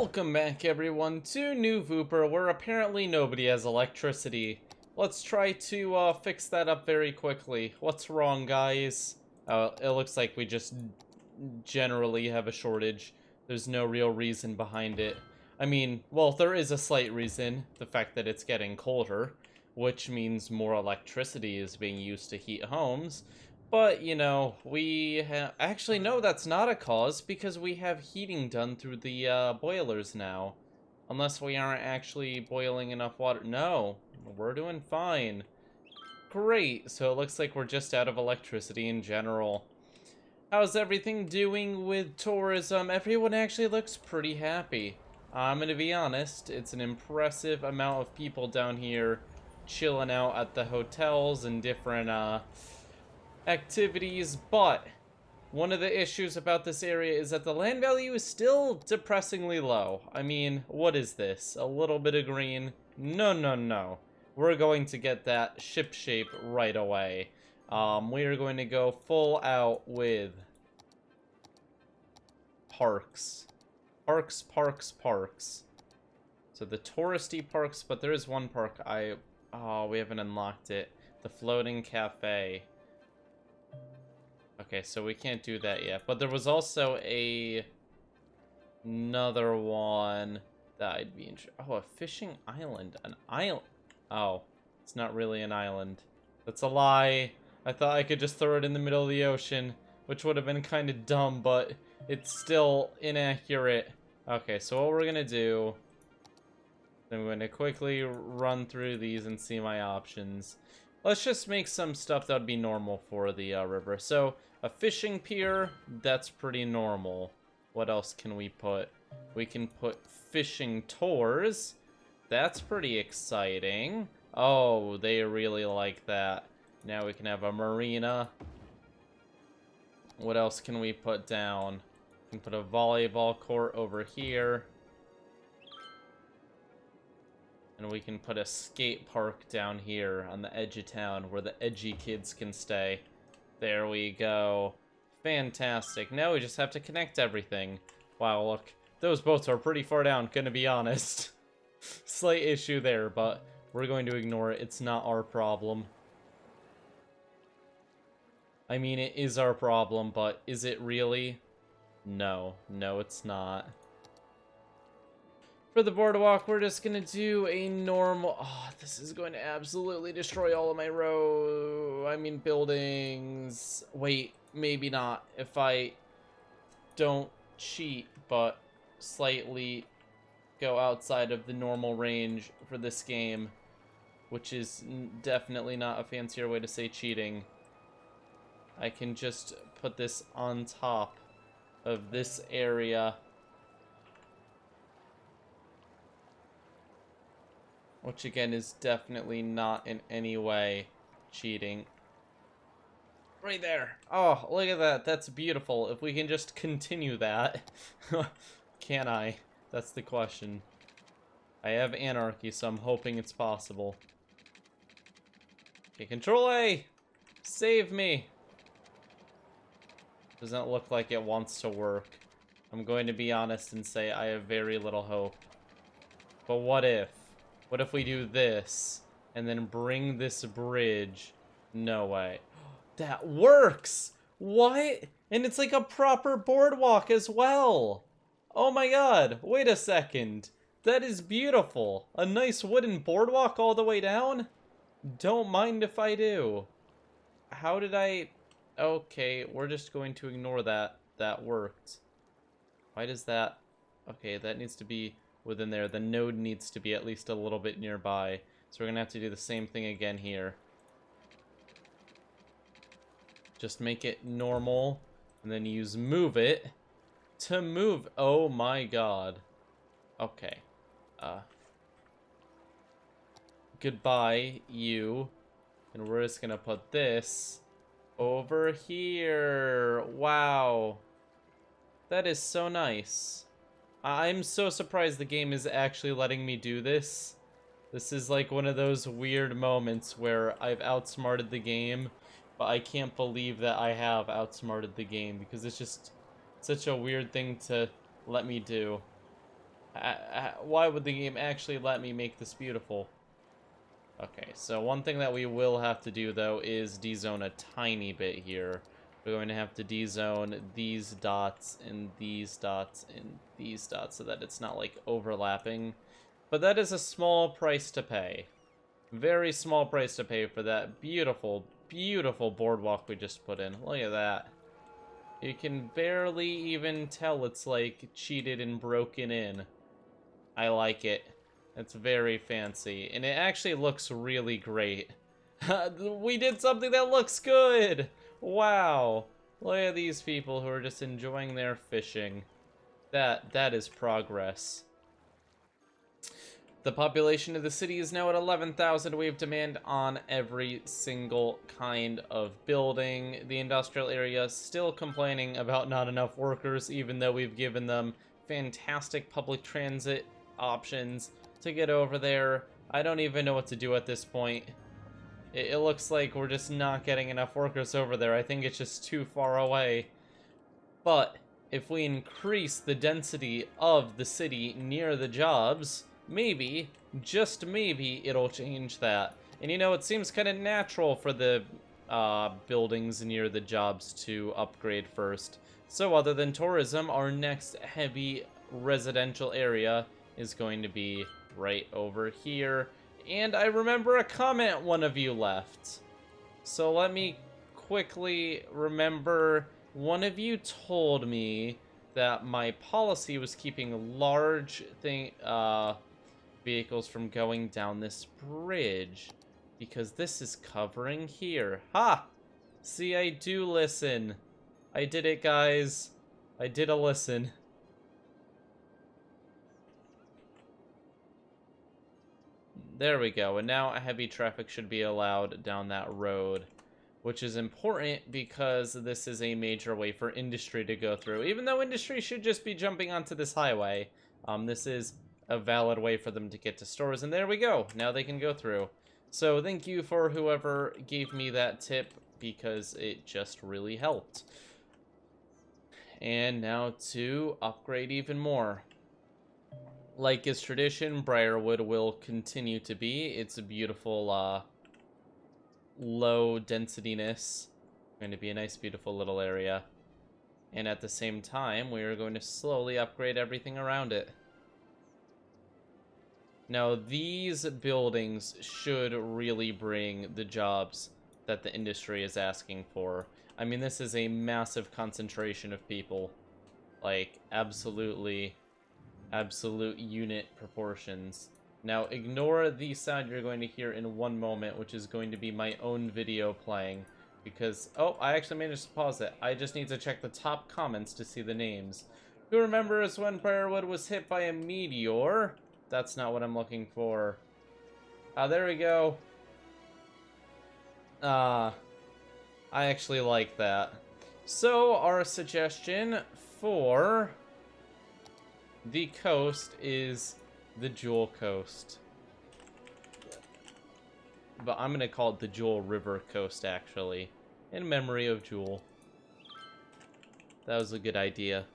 Welcome back everyone to new Vooper, where apparently nobody has electricity. Let's try to fix that up very quickly. What's wrong, guys? It looks like we just generally have a shortage. There's no real reason behind it. I mean, well, there is a slight reason, the fact that it's getting colder, which means more electricity is being used to heat homes. But, you know, actually, no, that's not a cause, because we have heating done through the boilers now. Unless we aren't actually boiling enough water. No, we're doing fine. Great, so it looks like we're just out of electricity in general. How's everything doing with tourism? Everyone actually looks pretty happy. I'm gonna be honest, it's an impressive amount of people down here chilling out at the hotels and different, activities, but one of the issues about this area is that the land value is still depressingly low. I mean, what is this? A little bit of green? No, no, no. We're going to get that ship shape right away. We are going to go full out with parks. Parks, parks, parks. So the touristy parks, but there is one park oh, we haven't unlocked it. The floating cafe. Okay, so we can't do that yet. But there was also another one that I'd be interested. Oh, a fishing island. An island. Oh, it's not really an island. That's a lie. I thought I could just throw it in the middle of the ocean, which would have been kind of dumb, but it's still inaccurate. Okay, so what we're gonna do, I'm gonna quickly run through these and see my options. Let's just make some stuff that would be normal for the river. So, a fishing pier, that's pretty normal. What else can we put? We can put fishing tours. That's pretty exciting. Oh, they really like that. Now we can have a marina. What else can we put down? We can put a volleyball court over here. And we can put a skate park down here on the edge of town where the edgy kids can stay. There we go. Fantastic. Now we just have to connect everything. Wow, look. Those boats are pretty far down, gonna be honest. Slight issue there, but we're going to ignore it. It's not our problem. I mean, it is our problem, but is it really? No. No, it's not. For the boardwalk, we're just gonna do a normal... Oh, this is going to absolutely destroy all of my buildings. Wait, maybe not. If I don't cheat, but slightly go outside of the normal range for this game, which is definitely not a fancier way to say cheating. I can just put this on top of this area, which again is definitely not in any way cheating. Right there. Oh, look at that. That's beautiful. If we can just continue that. Can I? That's the question. I have anarchy, so I'm hoping it's possible. Okay, Control A! Save me! Doesn't look like it wants to work. I'm going to be honest and say I have very little hope. But what if? What if we do this, and then bring this bridge? No way. That works! What? And it's like a proper boardwalk as well! Oh my god, wait a second. That is beautiful. A nice wooden boardwalk all the way down? Don't mind if I do. How did I... Okay, we're just going to ignore that. That worked. Why does that... Okay, that needs to be within there. The node needs to be at least a little bit nearby. So we're going to have to do the same thing again here. Just make it normal, and then use move it to move. Oh my god. Okay. Goodbye, you. And we're just going to put this over here. Wow. That is so nice. I'm so surprised the game is actually letting me do this. This is like one of those weird moments where I've outsmarted the game, but I can't believe that I have outsmarted the game because it's just such a weird thing to let me do. Why would the game actually let me make this beautiful? Okay, so one thing that we will have to do, though, is dezone a tiny bit here. We're going to have to dezone these dots and these dots and these dots so that it's not, like, overlapping. But that is a small price to pay. Very small price to pay for that beautiful, beautiful boardwalk we just put in. Look at that. You can barely even tell it's, like, cheated and broken in. I like it. It's very fancy. And it actually looks really great. We did something that looks good! Wow. Look at these people who are just enjoying their fishing. That is progress. The population of the city is now at 11,000. We have demand on every single kind of building. The industrial area is still complaining about not enough workers, even though we've given them fantastic public transit options to get over there. I don't even know what to do at this point. It looks like we're just not getting enough workers over there. I think it's just too far away. But if we increase the density of the city near the jobs, maybe, just maybe, it'll change that. And you know, it seems kind of natural for the buildings near the jobs to upgrade first. So other than tourism, our next heavy residential area is going to be right over here. And I remember a comment one of you left. So let me quickly remember. One of you told me that my policy was keeping large vehicles from going down this bridge because this is covering here. Ha! See, I do listen. I did it, guys. I did a listen. There we go, and now heavy traffic should be allowed down that road, which is important because this is a major way for industry to go through. Even though industry should just be jumping onto this highway, this is a valid way for them to get to stores, and there we go. Now they can go through. So thank you for whoever gave me that tip because it just really helped. And now to upgrade even more. Like is tradition, Briarwood will continue to be. It's a beautiful, low densidiness. Going to be a nice, beautiful little area. And at the same time, we are going to slowly upgrade everything around it. Now, these buildings should really bring the jobs that the industry is asking for. I mean, this is a massive concentration of people. Like, absolute unit proportions. Now, ignore the sound you're going to hear in one moment, which is going to be my own video playing. Because, oh, I actually managed to pause it. I just need to check the top comments to see the names. Who remembers when Briarwood was hit by a meteor? That's not what I'm looking for. There we go. I actually like that. So, our suggestion for the coast is the Jewel Coast. But I'm gonna call it the Jewel River Coast, actually. In memory of Jewel. That was a good idea.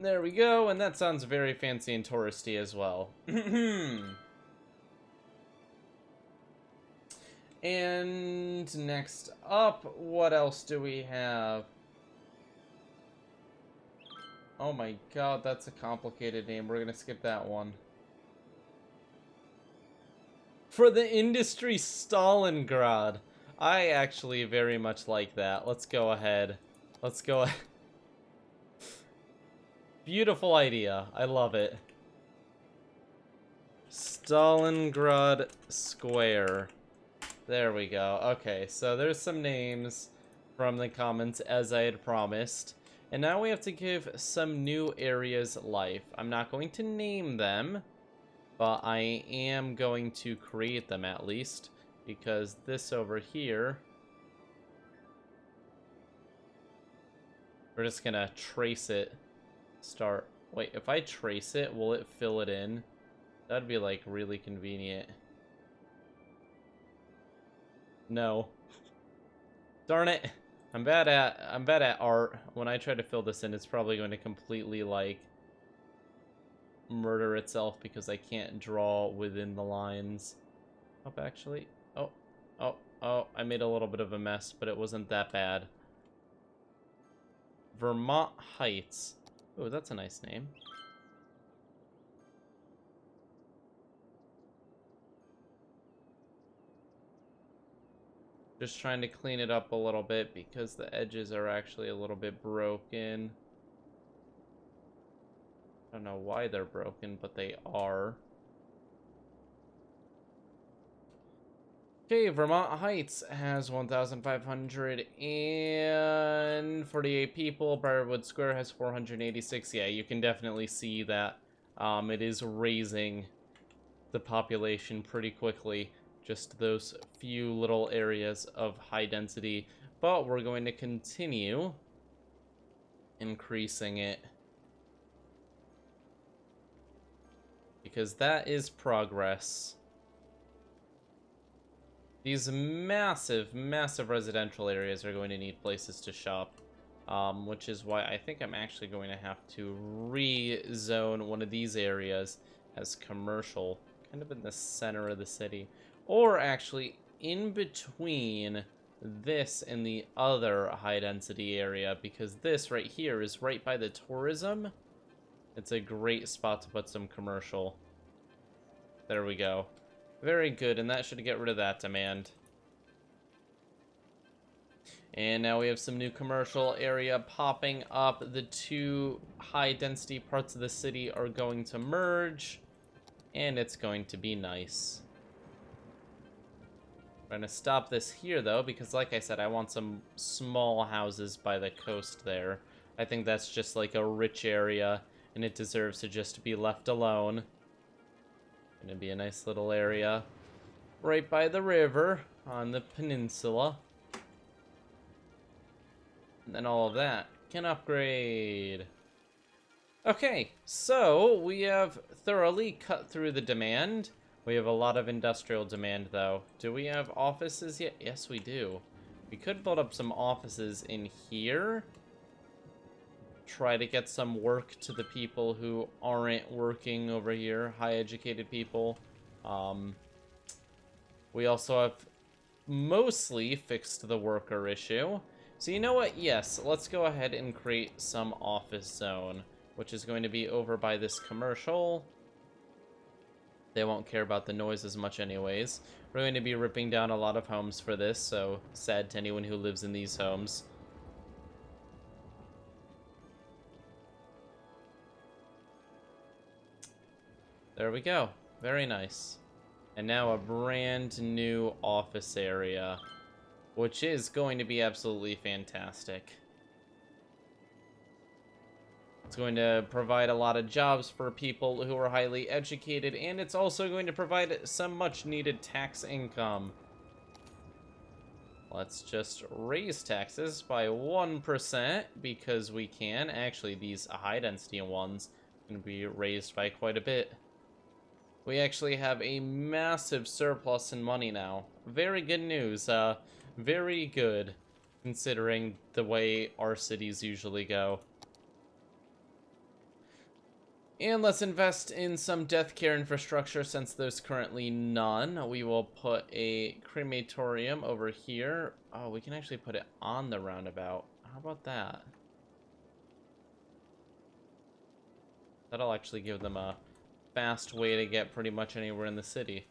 There we go, and that sounds very fancy and touristy as well. And next up, what else do we have? Oh my god, that's a complicated name. We're gonna skip that one. For the industry, Stalingrad. I actually very much like that. Let's go ahead. Let's go ahead. Beautiful idea. I love it. Stalingrad Square. There we go. Okay, so there's some names from the comments as I had promised. And now we have to give some new areas life. I'm not going to name them, but I am going to create them at least. Because this over here, we're just gonna trace it. Start. Wait, if I trace it, will it fill it in? That'd be like really convenient. No. Darn it. I'm bad at art. When I try to fill this in, it's probably going to completely, like, murder itself because I can't draw within the lines. Up, actually. Oh, oh, I made a little bit of a mess, but it wasn't that bad. Vermont Heights. Oh, that's a nice name. Just trying to clean it up a little bit because the edges are actually a little bit broken. I don't know why they're broken, but they are. Okay, Vermont Heights has 1,548 people. Briarwood Square has 486. Yeah, you can definitely see that it is raising the population pretty quickly. Just those few little areas of high density. But we're going to continue increasing it, because that is progress. These massive, massive residential areas are going to need places to shop, which is why I think I'm actually going to have to rezone one of these areas as commercial, kind of in the center of the city. Or actually, in between this and the other high-density area, because this right here is right by the tourism. It's a great spot to put some commercial. There we go. Very good, and that should get rid of that demand. And now we have some new commercial area popping up. The two high-density parts of the city are going to merge, and it's going to be nice. I'm going to stop this here, though, because like I said, I want some small houses by the coast there. I think that's just like a rich area, and it deserves to just be left alone. Going to be a nice little area right by the river on the peninsula. And then all of that can upgrade. Okay, so we have thoroughly cut through the demand. We have a lot of industrial demand, though. Do we have offices yet? Yes, we do. We could build up some offices in here. Try to get some work to the people who aren't working over here. High-educated people. We also have mostly fixed the worker issue. So you know what? Yes, let's go ahead and create some office zone, which is going to be over by this commercial. They won't care about the noise as much anyways. We're going to be ripping down a lot of homes for this, so sad to anyone who lives in these homes. There we go. Very nice. And now a brand new office area, which is going to be absolutely fantastic. It's going to provide a lot of jobs for people who are highly educated, and it's also going to provide some much-needed tax income. Let's just raise taxes by 1% because we can. Actually, these high-density ones can be raised by quite a bit. We actually have a massive surplus in money now. Very good news. Very good, considering the way our cities usually go. And let's invest in some death care infrastructure since there's currently none. We will put a crematorium over here. Oh, we can actually put it on the roundabout. How about that? That'll actually give them a fast way to get pretty much anywhere in the city.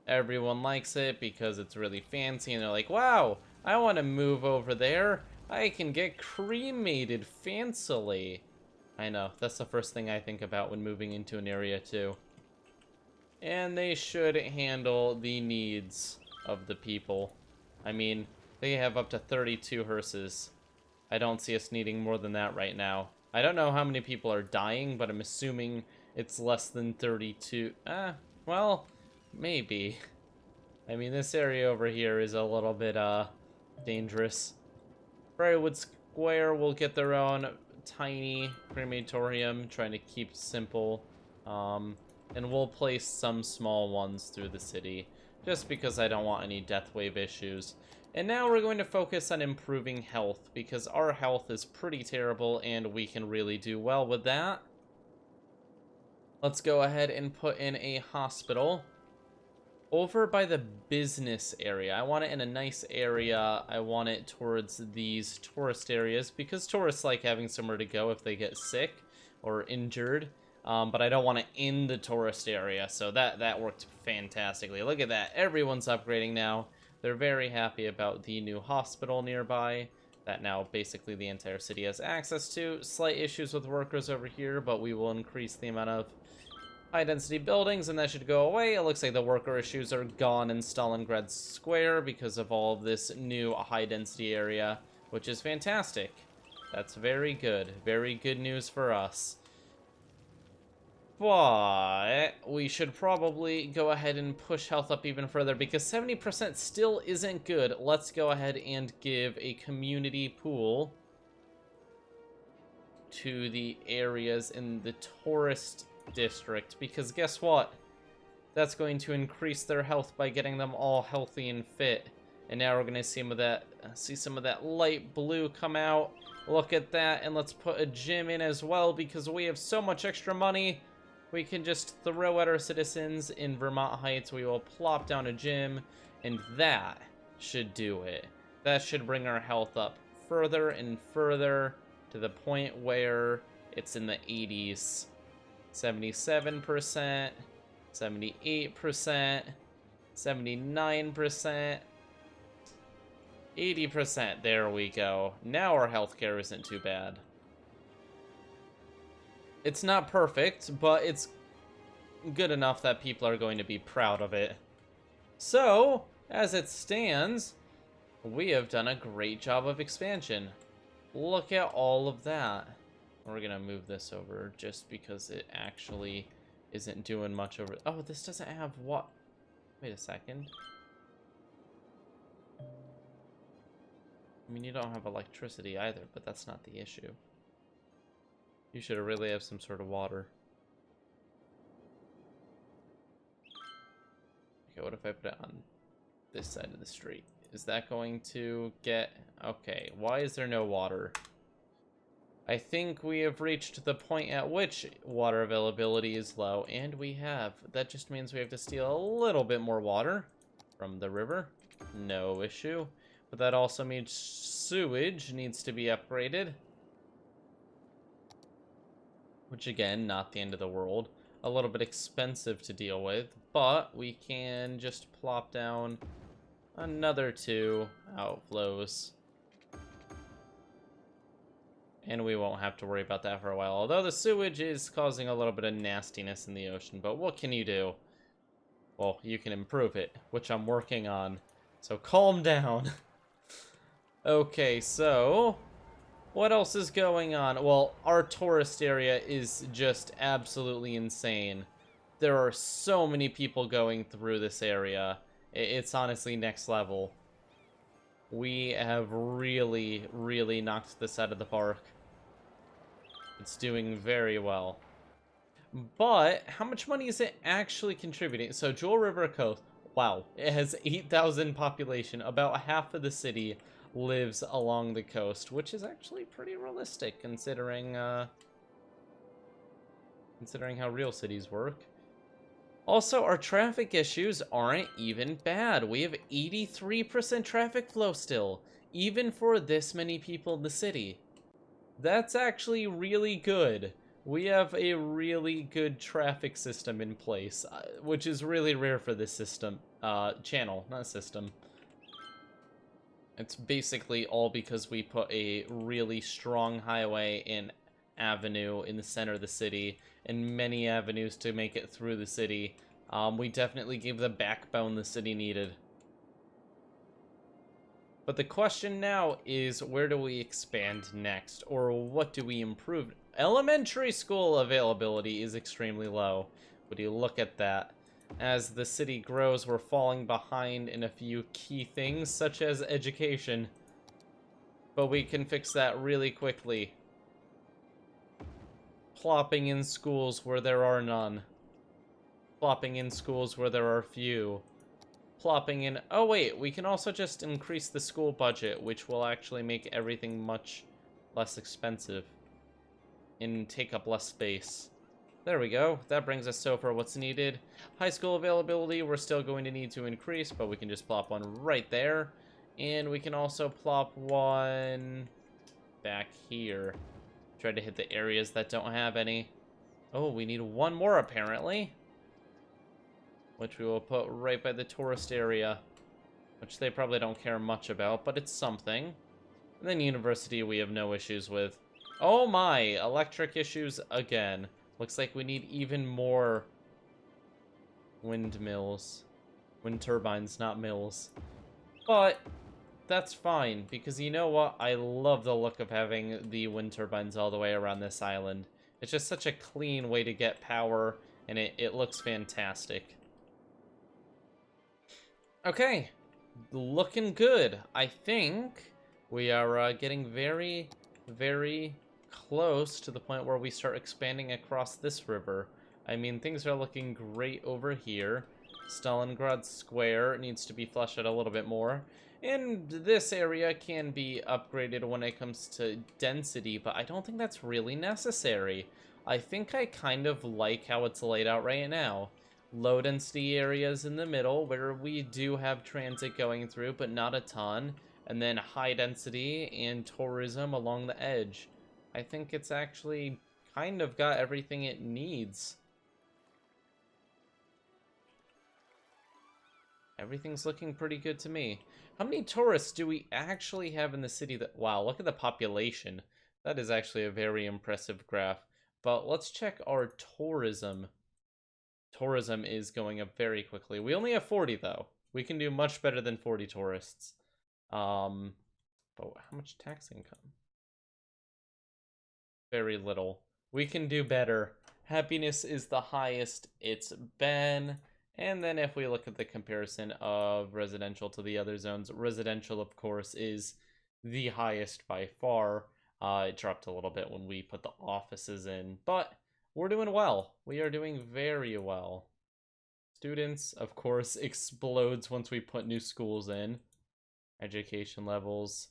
Everyone likes it because it's really fancy and they're like, wow, I want to move over there. I can get cremated fancily. I know, that's the first thing I think about when moving into an area too. And they should handle the needs of the people. I mean, they have up to 32 hearses. I don't see us needing more than that right now. I don't know how many people are dying, but I'm assuming it's less than 32. Well, maybe. I mean, this area over here is a little bit, dangerous. Briarwood Square will get their own tiny crematorium, trying to keep simple. And we'll place some small ones through the city, just because I don't want any death wave issues. And now we're going to focus on improving health, because our health is pretty terrible, and we can really do well with that. Let's go ahead and put in a hospital over by the business area. I want it in a nice area. I want it towards these tourist areas, because tourists like having somewhere to go if they get sick or injured. But I don't want it in the tourist area, so that worked fantastically. Look at that. Everyone's upgrading now. They're very happy about the new hospital nearby that now basically the entire city has access to. Slight issues with workers over here, but we will increase the amount of high-density buildings, and that should go away. It looks like the worker issues are gone in Stalingrad Square because of all of this new high-density area, which is fantastic. That's very good. Very good news for us. But we should probably go ahead and push health up even further, because 70% still isn't good. Let's go ahead and give a community pool to the areas in the tourist district, because guess what? That's going to increase their health by getting them all healthy and fit. And now we're going to see some of that light blue come out. Look at that, and let's put a gym in as well, because we have so much extra money. We can just throw at our citizens in Vermont Heights. We will plop down a gym, and that should do it. That should bring our health up further and further to the point where it's in the 80s. 77%, 78%, 79%, 80%. There we go. Now our healthcare isn't too bad. It's not perfect, but it's good enough that people are going to be proud of it. So, as it stands, we have done a great job of expansion. Look at all of that. We're gonna move this over just because it actually isn't doing much over... Oh, this doesn't have what? Wait a second. I mean, you don't have electricity either, but that's not the issue. You should really have some sort of water. Okay, what if I put it on this side of the street? Is that going to get... Okay, why is there no water? I think we have reached the point at which water availability is low, and we have. That just means we have to steal a little bit more water from the river. No issue. But that also means sewage needs to be upgraded. Which, again, not the end of the world. A little bit expensive to deal with, but we can just plop down another 2 outflows. And we won't have to worry about that for a while. Although the sewage is causing a little bit of nastiness in the ocean. But what can you do? Well, you can improve it, which I'm working on. So calm down. Okay, so... what else is going on? Well, our tourist area is just absolutely insane. There are so many people going through this area. It's honestly next level. We have really, really knocked this out of the park. It's doing very well. But how much money is it actually contributing? So Jewel River Coast, wow, it has 8,000 population. About half of the city lives along the coast, which is actually pretty realistic considering how real cities work. Also, our traffic issues aren't even bad. We have 83% traffic flow still, even for this many people in the city. That's actually really good. We have a really good traffic system in place, which is really rare for this system, channel, not system. It's basically all because we put a really strong highway and avenue in the center of the city, and many avenues to make it through the city. We definitely gave the backbone the city needed. But the question now is, where do we expand next? Or what do we improve? Elementary school availability is extremely low. Would you look at that? As the city grows, we're falling behind in a few key things, such as education. But we can fix that really quickly. Plopping in schools where there are none. Plopping in schools where there are few. plopping in... Oh, wait, we can also just increase the school budget, which will actually make everything much less expensive and take up less space. There we go. That brings us so far what's needed. High school availability, we're still going to need to increase, but we can just plop one right there. And we can also plop one back here. Try to hit the areas that don't have any. Oh, we need one more, apparently. Which we will put right by the tourist area. Which they probably don't care much about, but it's something. And then university we have no issues with. Oh my, electric issues again. Looks like we need even more windmills. Wind turbines, not mills. But that's fine, because you know what? I love the look of having the wind turbines all the way around this island. It's just such a clean way to get power, and it looks fantastic. Okay, looking good. I think we are getting very, very close to the point where we start expanding across this river. I mean, things are looking great over here. Stalingrad Square needs to be fleshed out a little bit more. And this area can be upgraded when it comes to density, but I don't think that's really necessary. I think I kind of like how it's laid out right now. Low density areas in the middle where we do have transit going through, but not a ton. And then high density and tourism along the edge. I think it's actually kind of got everything it needs. Everything's looking pretty good to me. How many tourists do we actually have in the city that... Wow, look at the population. That is actually a very impressive graph. But let's check our tourism. Tourism is going up very quickly. We only have 40, though. We can do much better than 40 tourists. But how much tax income? Very little. We can do better. Happiness is the highest it's been. And then if we look at the comparison of residential to the other zones, residential, of course, is the highest by far. It dropped a little bit when we put the offices in, but we're doing well. We are doing very well. Students, of course, explodes once we put new schools in. Education levels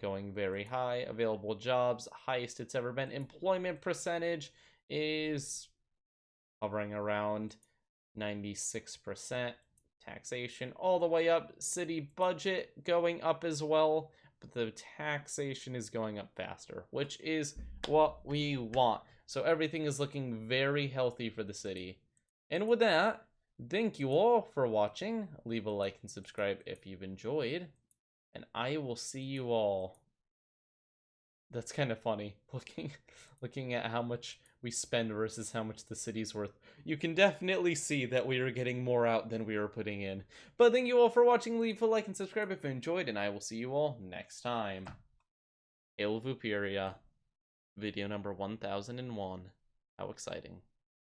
going very high. Available jobs, highest it's ever been. Employment percentage is hovering around 96%. Taxation all the way up. City budget going up as well, but the taxation is going up faster, which is what we want. So everything is looking very healthy for the city. And with that, thank you all for watching. Leave a like and subscribe if you've enjoyed, and I will see you all. That's kind of funny, looking at how much we spend versus how much the city's worth. You can definitely see that we are getting more out than we are putting in. But thank you all for watching. Leave a like and subscribe if you enjoyed, and I will see you all next time. Vooperia, video number 1001. How exciting.